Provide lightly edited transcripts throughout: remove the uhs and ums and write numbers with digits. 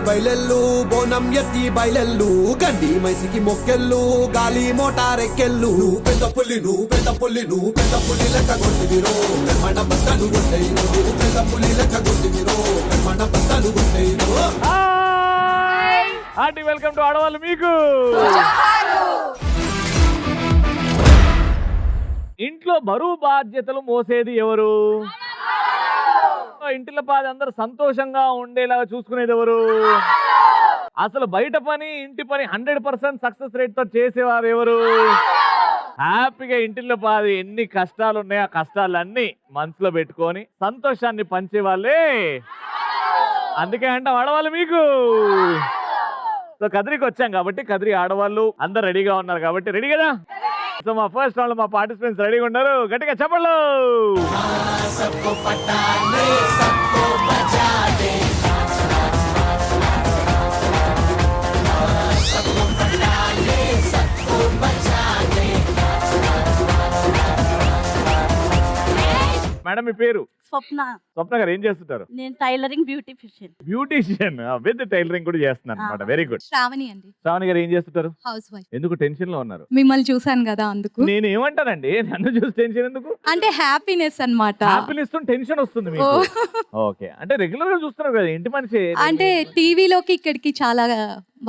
బయలెల్లు బోనం ఎత్తి బయలెల్లు గండి మైసికి మొక్కెళ్ళు గాలి మోటారెక్కెళ్ళు పెద్ద పుల్లి నువ్వు పెద్ద పుల్లి నువ్వు పెద్ద పుల్లి లెక్క కొట్టివిరో పెర్మడ బద్దలు కొట్టేరు పెద్ద పుల్లి లెక్క కొట్టివిరో పెర్మడ బద్దలు కొట్టేరు. ఆంటీ వెల్కమ్ టు ఆడవాళ్ళు మీకు. ఇంట్లో బరువు బాధ్యతలు మోసేది ఎవరు? ఇంటిలో పాది అందరు సంతోషంగా ఉండేలాగా చూసుకునేది ఎవరు? అసలు బయట పని ఇంటి పని 100% సక్సెస్ రేట్ తో చేసేవారు ఎవరు? హ్యాపీగా ఇంటిలో పాది ఎన్ని కష్టాలు ఉన్నాయో ఆ కష్టాలన్నీ మనసులో పెట్టుకొని సంతోషాన్ని పంచే వాళ్ళే. అందుకే అంటే ఆడవాళ్ళు మీకు. సో కదిరికి వచ్చాం కాబట్టి కదిరి ఆడవాళ్ళు అందరు రెడీగా ఉన్నారు కాబట్టి రెడీ కదా. సో మా ఫస్ట్ రౌండ్ లో మా పార్టిసిపెంట్స్ రెడీగా ఉన్నారు. గట్టిగా చెప్పండి. మేడం మీ పేరు? స్వప్న. స్వప్న గారు ఏం చేస్తుంటారు? నేను tailoring beautician. Beautician with tailoring కూడా చేస్తున్నాను అన్నమాట. Very good. శ్రావణి అండి. శ్రావణి గారు ఏం చేస్తుంటారు? House wife. ఎందుకు టెన్షన్ లో ఉన్నారు? మిమ్మల్ని చూసాను కదా అందుకు. నేను ఏమంటానండి, నన్ను చూసి టెన్షన్ ఎందుకు? అంటే హ్యాపీనెస్ అన్నమాట. హ్యాపీనెస్ తో టెన్షన్ వస్తుంది మీకు. ఓకే, అంటే రెగ్యులర్ గా చూస్తున్నారు కదా ఇంటి మనిషి. అంటే టీవీలోకి ఇక్కడికి చాలా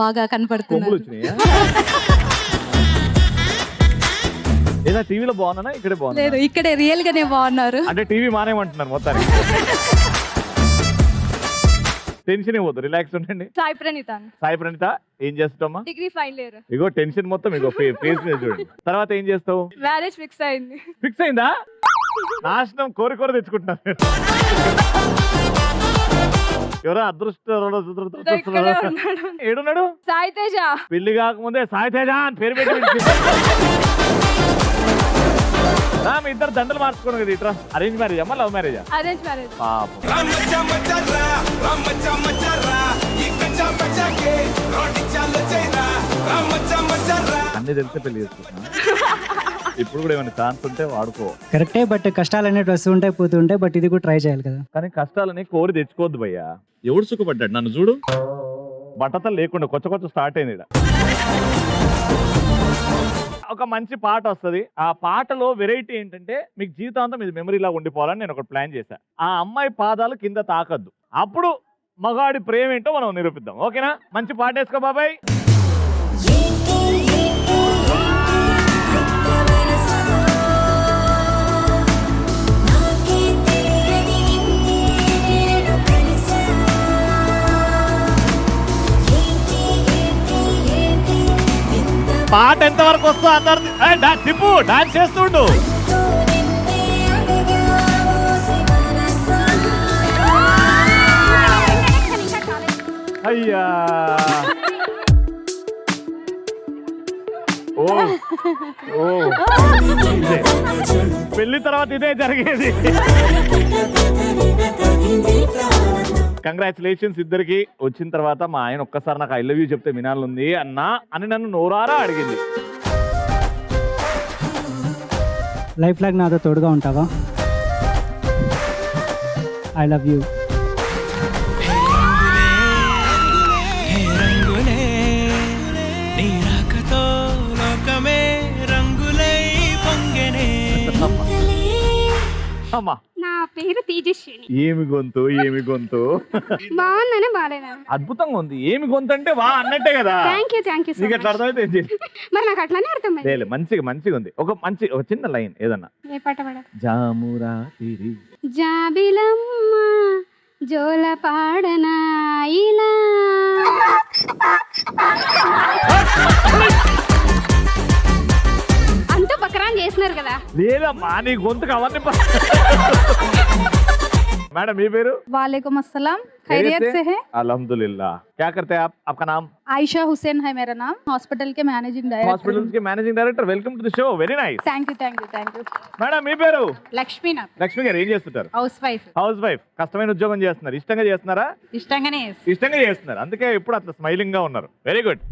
బాగా కనపడుతుంది. ఏదా టీవీలో బాగున్నానా ఇక్కడే బాగున్నా? లేదు, ఇక్కడే రియల్ గానే బాగున్నారు. అంటే టీవీ మానేమంటున్నారు మొత్తానికి. టెన్షన్ ఇవ్వద్దు, రిలాక్స్ ఉండండి. సాయి ప్రణీత. సాయి ప్రణీత ఏం చేస్తావమ్మా? Degree final year. ఇగో టెన్షన్ మొత్తం ఇగో ఫేస్ మీద చూడండి. తర్వాత ఏం చేస్తావు? మ్యారేజ్ ఫిక్స్ అయింది. ఫిక్స్ అయిందా? నాశనం కోరి కోరి తెచ్చుకుంటున్నారు. ఎవరో అదృష్ట ఏడున్నాడు? సాయి తేజ. పెళ్లి కాకముందే సాయి తేజ అని పేరు పెట్టి మీ ఇద్దరు దండలు మార్చుకోండి కదా. ఇట్రా అరేంజ్ మ్యారేజ్ అమ్మా లవ్ మ్యారేజా? Arrange marriage. అన్ని తెలిసే పెళ్లి చేసుకుంటున్నా. ఇప్పుడు కూడా ఏమైనా ఛాన్స్ ఉంటే వాడుకో. కరెక్టే, బట్ కష్టాలు అనేవి వస్తూ ఉంటాయి పోతూ ఉంటాయి. బట్ ఇది కూడా ట్రై చేయాలి కదా. కానీ కష్టాలని కోరి తెచ్చుకోవద్దు భయ్యా. ఎవడు సుఖపడ్డాడు? నన్ను చూడు, బట్టతలు లేకుండా కొత్త స్టార్ట్ అయింది. ఒక మంచి పాట వస్తుంది. ఆ పాటలో వెరైటీ ఏంటంటే మీకు జీవితాంతం ఇది మెమరీలా ఉండిపోవాలని నేను ఒక ప్లాన్ చేశాను. ఆ అమ్మాయి పాదాలు కింద తాకద్దు. అప్పుడు మగాడి ప్రేమ ఏంటో మనం నిరూపిద్దాం. ఓకేనా? మంచి పాట వేసుకో బాబాయ్. పాట ఎంత వరకు వస్తుందో అందరు తిప్పు డాన్స్ చేస్తుండు. అయ్యా ఓ ఓ పెళ్లి తర్వాత ఇదే జరిగేది. కంగ్రాచులేషన్స్ ఇద్దరికి. వచ్చిన తర్వాత మా ఆయన ఒక్కసారి నాకు ఐ లవ్ యూ చెప్తే వినాలంది అన్నా అని నన్ను నోరారా అడిగింది. లైఫ్ లాగ్ నాతో తోడుగా ఉంటావా? I love you. అమ్మా నా పేరు తేజస్విని. ఏమి గొంతు ఏమి గొంతు. బాగుందనే బాలేనా? అద్భుతంగా ఉంది. ఏమి గొంతు అంటే వా అన్నట్టే కదా. థ్యాంక్ యూ నీకు ఎట్లా అర్థమైతే మరి నాకు అట్లానే అర్థమైంది. లేదు, మంచిగా ఉంది. ఒక చిన్న లైన్ ఏదన్నా. ఏ పాట పాడ? జామురా తిరి జాబిలమ్మ జోల పాడనా ఇలా. అంతా బకరాన్ చేస్తున్నారు కదా. లేదమ్మా నీ గొంతుకు అవన్నీ. मैडम ये पेरू? वालेकुम अस्सलाम, खैरियत से हैं? अल्हम्दुलिल्लाह। क्या करते हैं आप? आपका नाम? आयशा हुसैन है मेरा नाम, हॉस्पिटल के मैनेजिंग डायरेक्टर। हॉस्पिटल के managing director, welcome to the show, very nice. Thank you thank you thank you. Madam మీ పేరు? లక్ష్మి. నా లక్ష్మి గారు ఏం చేస్తుంటారు? Housewife. Housewife. కష్టమైన ఉద్యోగం చేస్తున్నారు, ఇష్టంగా చేస్తున్నారా? ఇష్టంగానే ఇష్టంగా చేస్తున్నారు, అందుకే ఎప్పుడు అట్లా స్మైలింగ్ గా ఉన్నారు. Very good.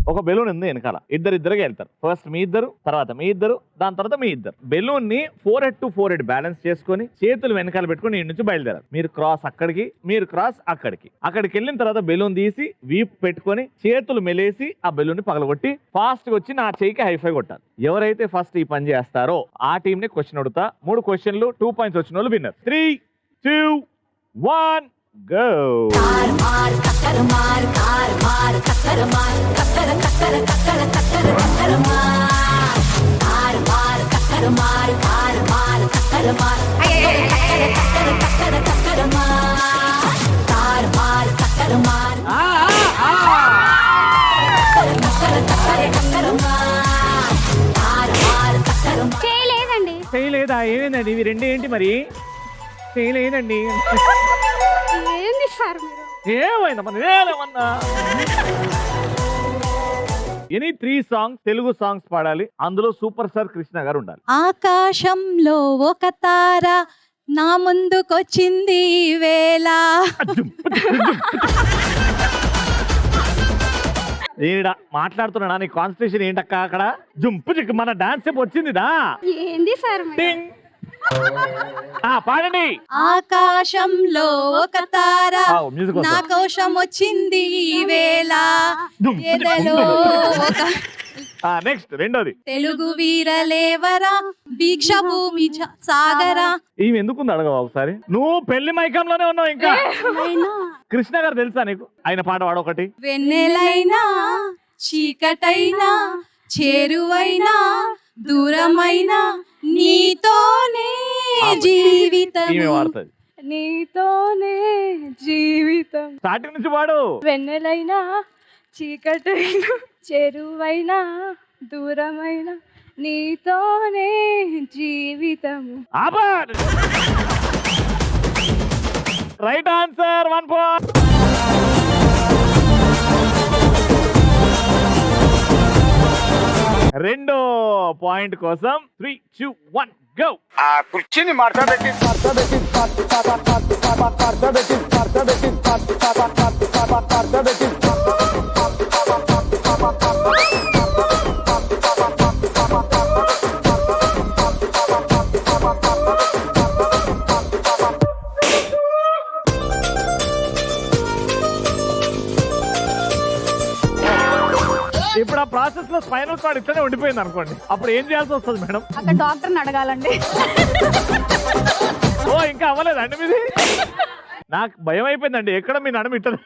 ఒక బెలూన్ ఉంది వెనకాల, ఇద్దరుగా వెళ్తారు. ఫస్ట్ మీ ఇద్దరు, తర్వాత మీ ఇద్దరు, దాని తర్వాత మీ ఇద్దరు. బెలూన్ ని 4 to 4 బ్యాలెన్స్ చేసుకొని చేతులు వెనకాల పెట్టుకుని ఈ నుంచి బయలుదేరారు. మీరు క్రాస్ అక్కడికి, మీరు క్రాస్ అక్కడికి. అక్కడికి వెళ్ళిన తర్వాత బెలూన్ తీసి వీప్ పెట్టుకొని చేతులు మెలేసి ఆ బెలూన్ ని పగలగొట్టి ఫాస్ట్ గా వచ్చి నా చేయికి హైఫై కొట్టాలి. ఎవరైతే ఫస్ట్ ఈ పని చేస్తారో ఆ టీం ని క్వశ్చన్ అడుగుతా. 3 క్వశ్చన్లు, 2 పాయింట్స్ వచ్చిన వాళ్ళు విన్నర్. 3, 2, 1 go. చేయలేదండి. చేయలేదా? ఏమైందండి ఇవి రెండు? ఏంటి మరి చేయలేదండి? ఏంది సార్ మీరు? ఏమైందా మరి? ఏమన్నా ఎనీ 3 సాంగ్స్ తెలుగు సాంగ్స్ పాడాలి. అందులో సూపర్ స్టార్ కృష్ణ గారు ఉండాలి. ఆకాశంలో ఒక తార నా ముందుకొచ్చింది ఈ వేళ. మాట్లాడుతున్నా నీ కాన్సన్ట్రేషన్ ఏంటక్క అక్కడ? జంపు చిక్కు మన డాన్స్ వచ్చిందిదా? ఏంది సార్ మీరు? టింగ్. పాడండి. ఆకాశంలో ఒక తార మ్యూజిక్ నా కోసం వచ్చింది ఈ వేళ. ఎదలో ఒక నెక్స్ట్ రెండోది. తెలుగు వీరలేవరా దీక్ష భూమి సాగరా. ఈమె ఎందుకుంది అడగవా ఒకసారి? నువ్వు పెళ్లి మైకంలోనే ఉన్నావు ఇంకా. కృష్ణ గారు తెలుసా నీకు? ఆయన పాట వాడొకటి. వెన్నెలైనా చీకటైనా చేరువైనా దూరమైనా నీతోనే జీవితం. ఈమె వాడుతుంది. నీతోనే జీవితం. స్టార్టింగ్ నుంచి పాడు. వెన్నెలైనా చీకటైనా చెరువైనా దూరమైనా నీతోనే జీవితం. Right answer. 1 point. రెండో పాయింట్ కోసం 3, 2, 1 గో. ఆ కుర్చీని మార్చబెట్టి ఇప్పుడు ఆ ప్రాసెస్ లో స్పైనల్ కార్డ్ ఇట్లనే ఉండిపోయింది అనుకోండి, అప్పుడు ఏం చేయాల్సి వస్తుంది మేడం? అక్కడ డాక్టర్ని అడగాలండి. ఓ ఇంకా అవ్వలేదండి మీది? నాకు భయం అయిపోయిందండి, ఎక్కడ మీ నడుము ఇట్లా.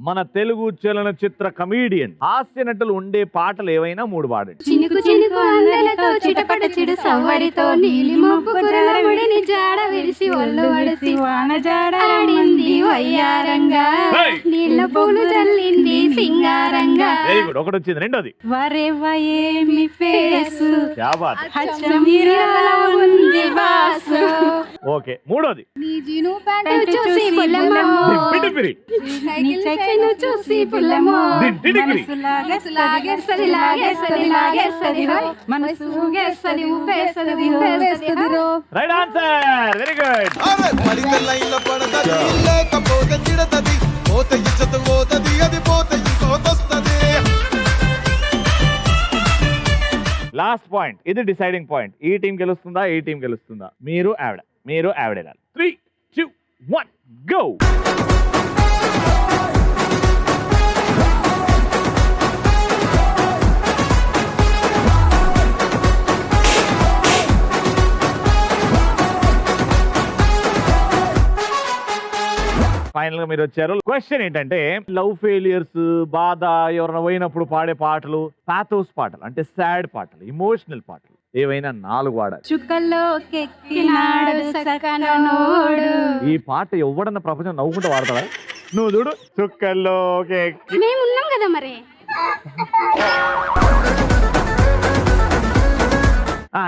మన తెలుగు చలనచిత్ర కమీడియన్ హాస్య నటులు ఉండే పాటలు ఏవైనా 3 పాడండి. చినుకు చినుకు అందలతో చిటపట చిడు సవ్వడితో నీలి మబ్బు కురలముడిని జాడ విరిసి ఒళ్ళు వడిసి వాన జాడ ఆడింది వయ్యారంగా నీళ్ళ పూలు చల్లింది సింగారంగా. Very good. ఒకటి వచ్చింది. రెండోది. వరేవ ఏమి ఫేసు క్యా బాత్. హచ్చమిరలా ఉంది వాసు. ఓకే. మూడోది. నీ జీను ప్యాంటు చూసి పుల్లమో దిప్పిడిపిరి. నీ చెక్కను చూసి పుల్లమో దిడ్డిడిగిరి. లాగేసరి లాగేసరి లాగేసరి మనసు ఊగేసరి ఊపేసరి ఊపేసరి. Right answer. Very good. అరే పడితే లైన్ల పడతది, లేకపోతే తిడతది, పోతే ఇచ్చత పోతది, అది పోతే ఇంకోతొస్తది. Last point. ఇది డిసైడింగ్ పాయింట్. ఈ టీం గెలుస్తుందా, ఈ టీం గెలుస్తుందా? మీరు ఆవిడ వెళ్ళాలి. 3, 2, 1 గో. ఫైనల్ గా మీరు వచ్చారు. క్వశ్చన్ ఏంటంటే, లవ్ ఫెయిలియర్స్, బాధ, ఎవరైనా పోయినప్పుడు పాడే పాటలు, పాథోస్ పాటలు అంటే సాడ్ పాటలు, ఇమోషనల్ పాటలు ఏవైనా 4 వాడాలి. చుక్కల్లో కెక్కినాడు సకనోడు. ఈ పాట ఎవడన్న ప్రపంచం నవ్వుకుంటూ వాడతాడా? నువ్వు చూడు. చుక్కల్లో మేము ఉన్నాం కదా మరి.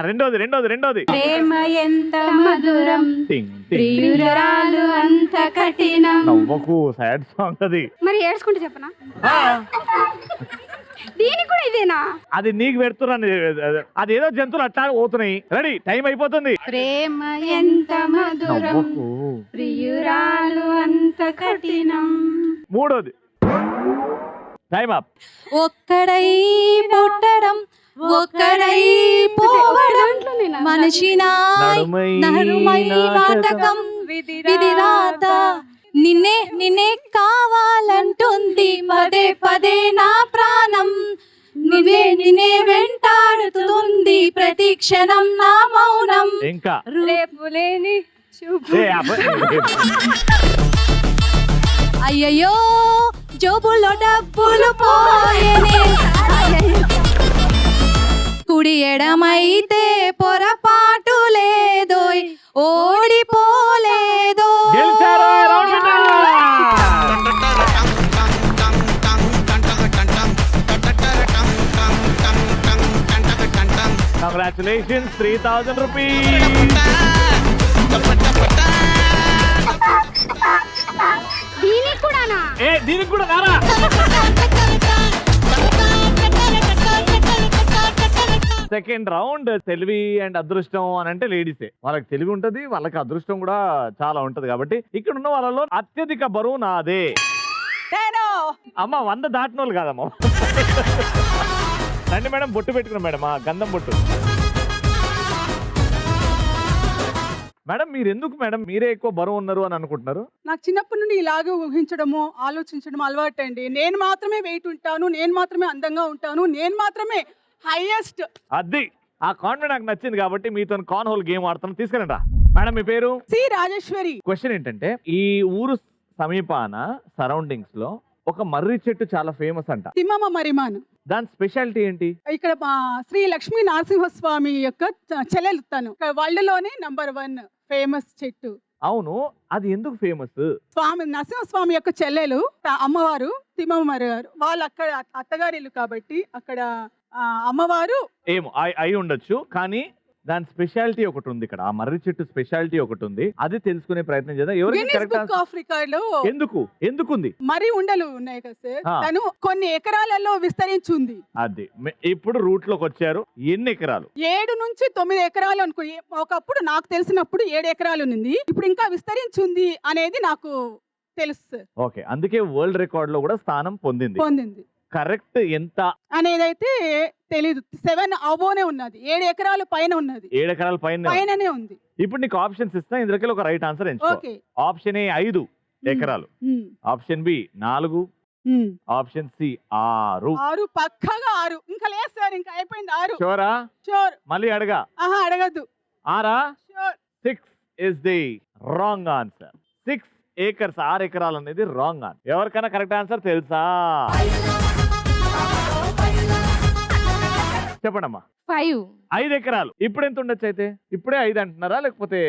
రెండోది. ప్రేమ ఎంత మధురం ప్రియురాలు అంత కఠినం. నవ్వకు, సాడ్ సాంగ్ అది. మరి ఏడ్చుకుంటే చెప్పనా? దీని కూడా ఇదేనా? అది నీకు పెడుతున్నాను. అదేదో జంతువులు అట్లా పోతున్నాయి. రెడీ, టైం అయిపోతుంది. ప్రేమ ఎంత మధురం ప్రియురాలు అంత కఠినం. మూడోది. Time up. ఒక్కడై పుట్టడం ఒక్కడై పోవడం మనిషి నరుమై నాటకం విధిరాత నిన్నే కావాలంటుంది పదే పదే నా ప్రాణం నిన్నే వెంటాడుతుంది ప్రతి క్షణం నా మౌనం. ఇంకా రేపు లేని అయ్యయ్యో జోబులో డబ్బులు పోయేనే కుడి ఎడమైతే పొరపాటు లేదోయ్ ఓడిపోలేదో. గెలిచారు. Round congratulations, 3000 rupees. దీనికి కూడానా? దీనికి కూడా రారా. సెకండ్ రౌండ్ తెలివి అండ్ అదృష్టం అని అంటే లేడీసే. వాళ్ళకి తెలివి ఉంటది, వాళ్ళకి అదృష్టం కూడా చాలా ఉంటది. కాబట్టి ఇక్కడ ఉన్న వాళ్ళలో అత్యధిక బరువు నాదే. అమ్మ 100 దాటిన వాళ్ళు కాదమ్మా. రండి మేడం, బొట్టు పెట్టుకున్నాం మేడం, ఆ గంధం బొట్టు. మేడం మీరు ఎందుకు మేడం మీరే ఎక్కువ బరువు ఉన్నారు అని అనుకుంటున్నారు? నాకు చిన్నప్పటి నుండి ఇలాగే ఊహించడము ఆలోచించడం అలవాటు అండి. నేను మాత్రమే వెయిట్ ఉంటాను, నేను మాత్రమే అందంగా ఉంటాను, నేను మాత్రమే హైయెస్ట్. అది ఆ కాన్ఫిడెంట్ నాకు నచ్చింది కాబట్టి మీతో కాన్ హోల్ గేమ్ ఆడుతాను. తీసుకెళ్ళండి రా. మేడం మీ పేరు? సి రాజేశ్వరి. క్వశ్చన్ ఏంటంటే ఈ ఊరు సమీపాన సరౌండింగ్స్ లో ఒక మర్రి చెట్టు చాలా ఫేమస్ అంట. తిమ్మమ్మ మరిమాన్. దాని స్పెషాలిటీ ఏంటి? ఇక్కడ శ్రీ లక్ష్మీ నరసింహస్వామి యొక్క చెల్లెలు తను. వరల్డ్ లోనే #1 ఫేమస్ చెట్టు. అవును, అది ఎందుకు ఫేమస్? స్వామి నరసింహస్వామి యొక్క చెల్లెలు అమ్మవారు తిమ్మమ్మ మరి గారు. వాళ్ళు అక్కడ అత్తగారి ఇల్లు కాబట్టి అక్కడ అమ్మవారు ఏమో అయి ఉండొచ్చు, కానీ దాని స్పెషాలిటీ ఒకటి ఉంది. ఇక్కడ ఆ మర్రి చెట్టు స్పెషాలిటీ ఒకటి ఉంది, అది తెలుసుకునే ప్రయత్నం చేద్దాం. ఎందుకుంది? మరి ఉండలు ఉన్నాయి కదా సార్, తను కొన్ని ఎకరాలలో విస్తరించింది. అది ఇప్పుడు రూట్ లోకి వచ్చారు. ఎన్ని ఎకరాలు? 7 నుంచి 9 ఎకరాలు అనుకో. ఒకప్పుడు నాకు తెలిసినప్పుడు 7 ఎకరాలు ఉంది. ఇప్పుడు ఇంకా విస్తరించింది అనేది నాకు తెలుసు. ఓకే, అందుకే వరల్డ్ రికార్డ్ లో కూడా స్థానం పొందింది. కరెక్ట్ ఎంత అనేదైతే తెలీదు. 7 అబోనే ఉన్నది, 7 ఎకరాలు పైన ఉన్నది. 7 ఎకరాల పైననే ఉంది. ఇప్పుడు నీకు ఆప్షన్స్ ఇస్తా, ఇందులో ఒక రైట్ ఆన్సర్ ఎంచుకో. ఆప్షన్ ఏ 5 ఎకరాలు, ఆప్షన్ బి 4, ఆప్షన్ సి 6. పక్కగా 6. ఇంకా లేదు సార్, ఇంకా అయిపోయింది 6. షూరా? షూర్. మళ్ళీ అడగద్దు. 6 is the wrong answer. 6 acres, 6 ఎకరాలు అనేది రాంగ్ ఆన్సర్. ఎవరికైనా కరెక్ట్ ఆన్సర్ తెలుసా? చెప్పండి అమ్మా. 5 ఎకరాలు. ఇప్పుడు ఎంత ఉండొచ్చు అయితే? ఇప్పుడే 5 అంటున్నారా లేకపోతే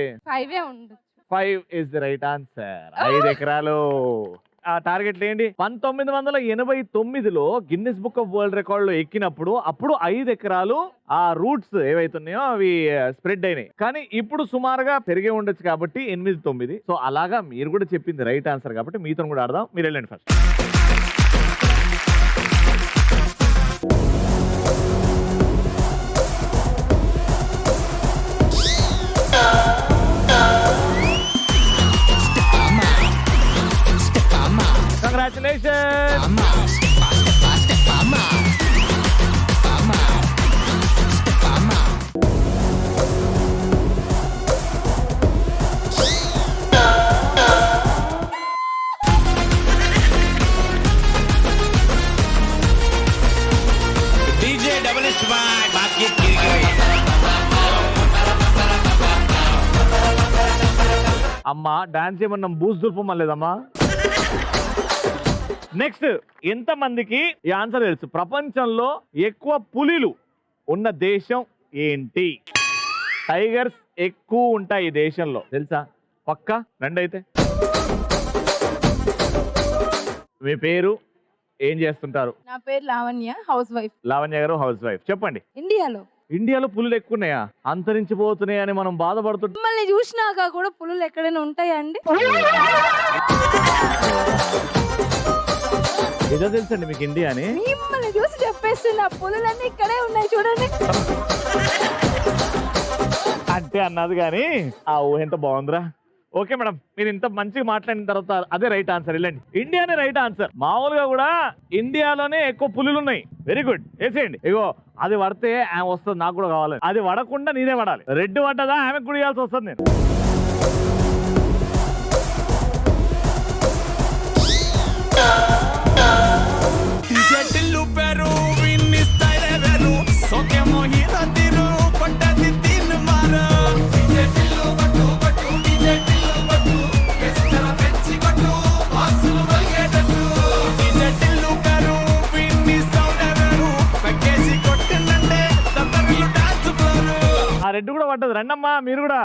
5 ఇస్ ది రైట్ ఆన్సర్. 5 ఎకరాలు. ఆ టార్గెట్ ఏంటి? 1989లో Guinness book of world record లో ఎక్కినప్పుడు అప్పుడు 5 ఎకరాలు ఆ రూట్స్ ఏవైతున్నాయో అవి స్ప్రెడ్ అయినాయి. కానీ ఇప్పుడు సుమారుగా పెరిగే ఉండొచ్చు కాబట్టి 8, 9. సో అలాగా మీరు కూడా చెప్పింది రైట్ ఆన్సర్ కాబట్టి మీతో కూడా ఆడదాం. మీరు వెళ్ళండి first. Congratulations! DJ double S बात की गई. అమ్మా డాన్స్ ఏమన్నా బూస్ దుల్పమలేదమ్మా. నెక్స్ట్, ఎంత మందికి ఈ ఆన్సర్ తెలుసు? ప్రపంచంలో ఎక్కువ పులిలు ఉన్న దేశం ఏంటి? టైగర్స్ ఎక్కువ ఉంటాయి ఈ దేశంలో, తెలుసా? పక్కా రండి అయితే. మీ పేరు, ఏం చేస్తుంటారు? నా పేరు లావణ్య, హౌస్ వైఫ్. లావణ్య గారు హౌస్ వైఫ్. చెప్పండి. ఇండియాలో పులులు ఎక్కువ ఉన్నాయా? అంతరించిపోతున్నాయి అని మనం బాధపడుతుంటాం. మిమ్మల్ని చూసినాక కూడా పులులు ఎక్కడైనా ఉంటాయా అండి? ఏదో తెలుసండి మీకు ఇండియా అని? మిమ్మల్ని చూసి చెప్పేస్తున్నా, పులులన్నీ ఇక్కడే ఉన్నాయి చూడండి. అంటే అన్నది కానీ ఆ ఊహ ఎంత బాగుందిరా. ఓకే మేడం, మీరు ఇంత మంచిగా మాట్లాడిన తర్వాత అదే రైట్ ఆన్సర్. వెళ్ళండి, ఇండియానే రైట్ ఆన్సర్. మామూలుగా కూడా ఇండియాలోనే ఎక్కువ పులులు ఉన్నాయి. వెరీ గుడ్, వేసేయండి. ఇగో అది పడితే ఆమె వస్తుంది, నాకు కూడా కావాలి. అది పడకుండా నేనే పడాలి. రెడ్ పడ్డదా ఆమెకు కూడా ఇవ్వాల్సి వస్తుంది నేను. ఆ రెడ్ కూడా పడ్డది. రండమ్మా మీరు కూడా.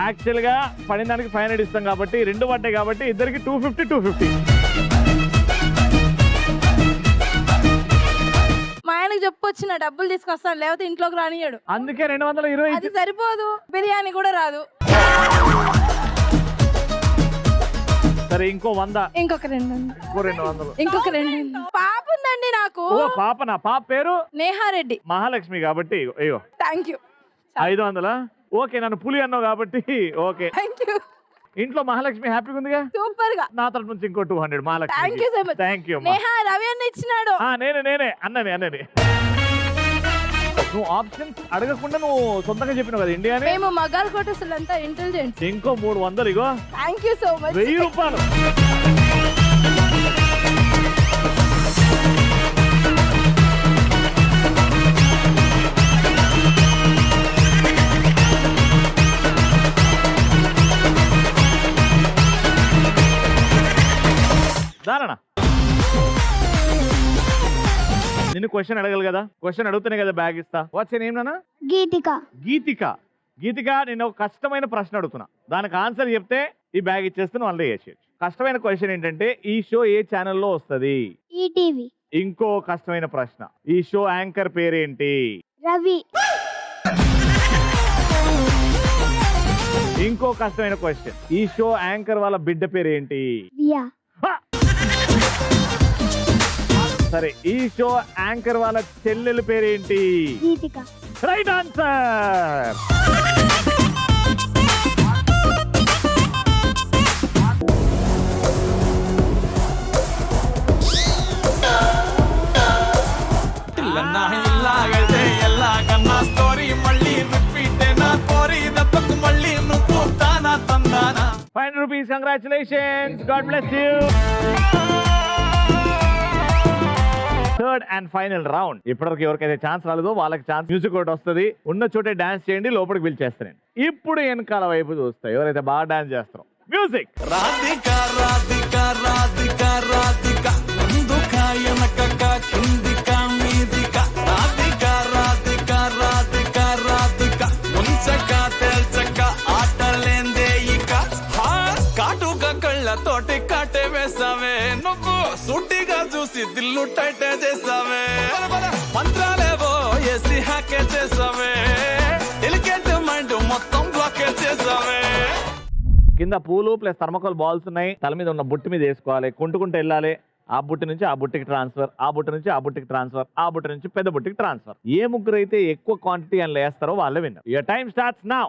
యాక్చువల్ గా పడిన దానికి 500 ఇస్తాం కాబట్టి, రెండు పడ్డాయి కాబట్టి ఇద్దరికి 250. మా ఆయనకు చెప్పొచ్చిన డబ్బులు తీసుకొస్తాను, లేకపోతే ఇంట్లోకి రానియాడు. అందుకే 220. అది సరిపోదు, బిర్యానీ కూడా రాదు. సరే ఇంకో 100, ఇంకొక 200, ఇంకో 200, ఇంకొక 200. పాప ఉందండి నాకు. ఓ పాపనా? పాప పేరు నేహారెడ్డి. మహాలక్ష్మి కాబట్టి అయ్యో థ్యాంక్ యూ. 500. ఓకే, నన్ను పులి అన్నావు కాబట్టి ఓకే. Thank you. ఇంట్లో మహాలక్ష్మి హ్యాపీగా ఉందిగా? సూపర్ గా. నా తరఫు నుంచి ఇంకో 200 Mahalakshmi. Thank you so much. Thank you. Neha Ravi అన్న ఇచ్చినాడు. నేనే అన్నని నువ్వు ఆప్షన్స్ అడగకుండా నువ్వు సొంతంగా చెప్పినావు కదా ఇండియానే. మేము మగాల్ కోటసులంతా ఇంటెలిజెంట్. ఇంకో 300. ఇగో థ్యాంక్ యూ సో మచ్. 1000 రూపాయలు. దానన్నా నిన్ను క్వశ్చన్ అడగలు కదా, క్వశ్చన్ అడుగుతానే కదా బ్యాగ్ ఇస్తా. వాట్స్ యువర్ నేమ్ నాన్న? గీతిక. గీతిక నేను ఒక కష్టమైన ప్రశ్న అడుగుతున్నా, దానికి ఆన్సర్ చెప్తే ఈ బ్యాగ్ ఇచ్చేస్తే వాళ్ళే చేసేయచ్చు. కష్టమైన క్వశ్చన్ ఏంటంటే ఈ షో ఏ ఛానల్లో వస్తుంది? ఈటీవీ. ఇంకో కష్టమైన ప్రశ్న, ఈ షో యాంకర్ పేరేంటి? రవి. ఇంకో కష్టమైన క్వశ్చన్, ఈ షో యాంకర్ వాళ్ళ బిడ్డ పేరేంటి? రియా. సరే, ఈ షో యాంకర్ వాళ్ళ చెల్లెల పేరేంటి? Geethika. Right answer. ₹5. Congratulations. God bless you. Third and final round. ఇప్పటివరకు ఎవరికైతే ఛాన్స్ రాలేదో వాళ్ళకి ఛాన్స్. మ్యూజిక్ ఒకటి వస్తుంది, ఉన్న చోటే డాన్స్ చేయండి, లోపలికి పిలిచేస్తాను. ఇప్పుడు వెనకాల వైపు చూస్తా ఎవరైతే బాగా డాన్స్ చేస్తారో. మ్యూజిక్. రాధికా రాధికా రాధికా రాధికా ముందుకా వెనకకా కిందికా మీదికా రాధికా రాధికా రాధికా రాధికా ముంచకా తేల్చక ఆటలేందే ఇక కాటుగా కళ్ళతోటి కాటే వేసావే నువ్వు సూటిగా చూసి దిల్లు టైటే చేసావే మంత్రాలేవో ఏసి హ్యాకే చేసావే ఎలికేట్ మైండ్ మొత్తం బ్లాకే చేసావే. కింద పూలు ప్లస్ థర్మకోల్ బాల్స్ ఉన్నాయి. తల మీద ఉన్న బుట్టి మీద వేసుకోవాలి, కొంటుకుంటూ వెళ్ళాలి. ఆ బుట్టి నుంచి ఆ బుట్టికి ట్రాన్స్ఫర్, ఆ బుట్టి నుంచి ఆ బుట్టికి ట్రాన్స్ఫర్, ఆ బుట్టి నుంచి పెద్ద బుట్టికి ట్రాన్స్ఫర్. ఏ ముగ్గురు అయితే ఎక్కువ క్వాంటిటీ అని వేస్తారో వాళ్ళే winner. Your time starts now.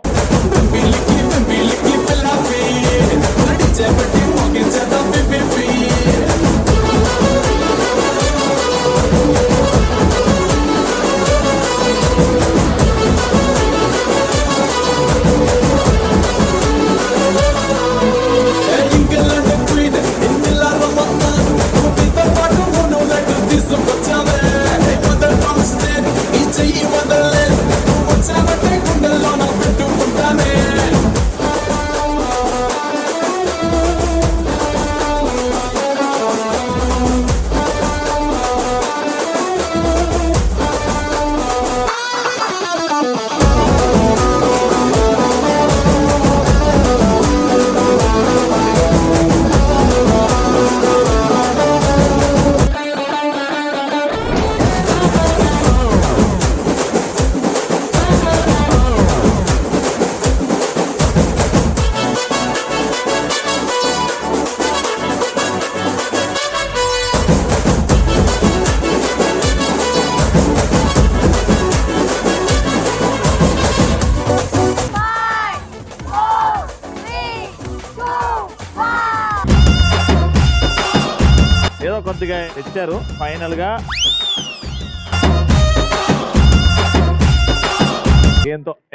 ఏదో కొద్దిగా తెచ్చారు ఫైనల్ గా.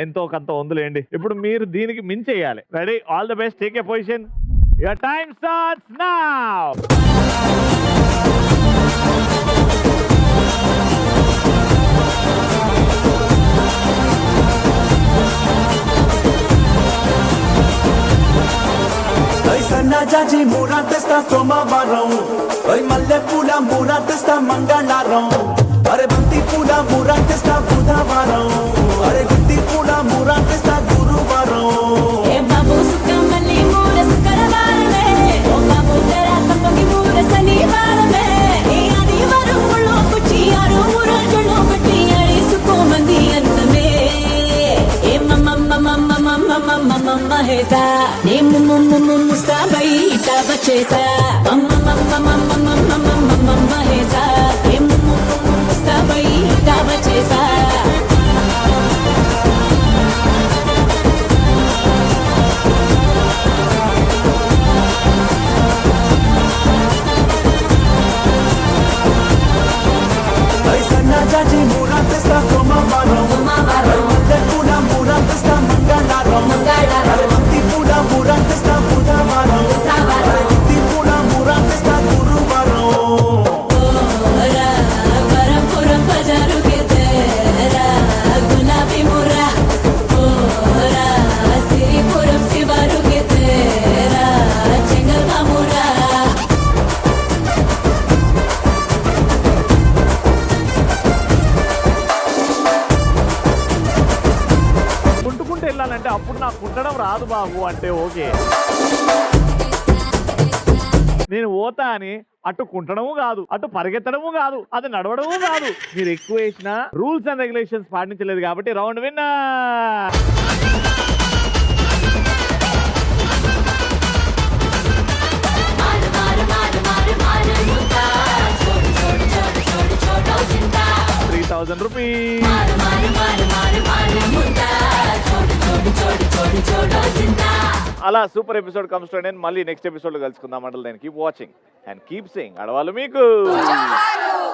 ఎంతో కొంత వందులేండి. ఇప్పుడు మీరు దీనికి మించేయాలి. Ready, all the best, take a position. Your time starts now. సన్నా జాజి మూరా తెస్తా సోమవారం, మల్లె పూల మూరా తెస్తా మంగళవారం, అరే బంతి పూల మూరా తెస్తా బుధవారం, అరే గుత్తి పూల మూరా తెస్తా గురువారం. సన్నా జాజి మూరా తెస్తా సోమవారం, మల్లె పూల మూరా తెస్తా మంగళవారం, అరే బంతి పూల మూరా తెస్తా బుధవారం, అరే గుత్తి పూల మూరా తెస్తా గురువారం. కుంటుకుంటూ వెళ్ళాలంటే అప్పుడు నాకు కుట్టడం రాదు బాబు అంటే ఓకే. నేను పోతా అని అటు కుంటడము కాదు, అటు పరిగెత్తడము కాదు, అది నడవడము కాదు. మీరు ఎక్కువ వేసిన రూల్స్ అండ్ రెగ్యులేషన్స్ పాటించలేదు కాబట్టి రౌండ్ విన్నర్. ₹3,000. అలా super episode comes to and మళ్ళీ నెక్స్ట్ ఎపిసోడ్ లో కలుసుకుందాం. అంటే keep watching and keep saying. అడవాళ్ళు మీకు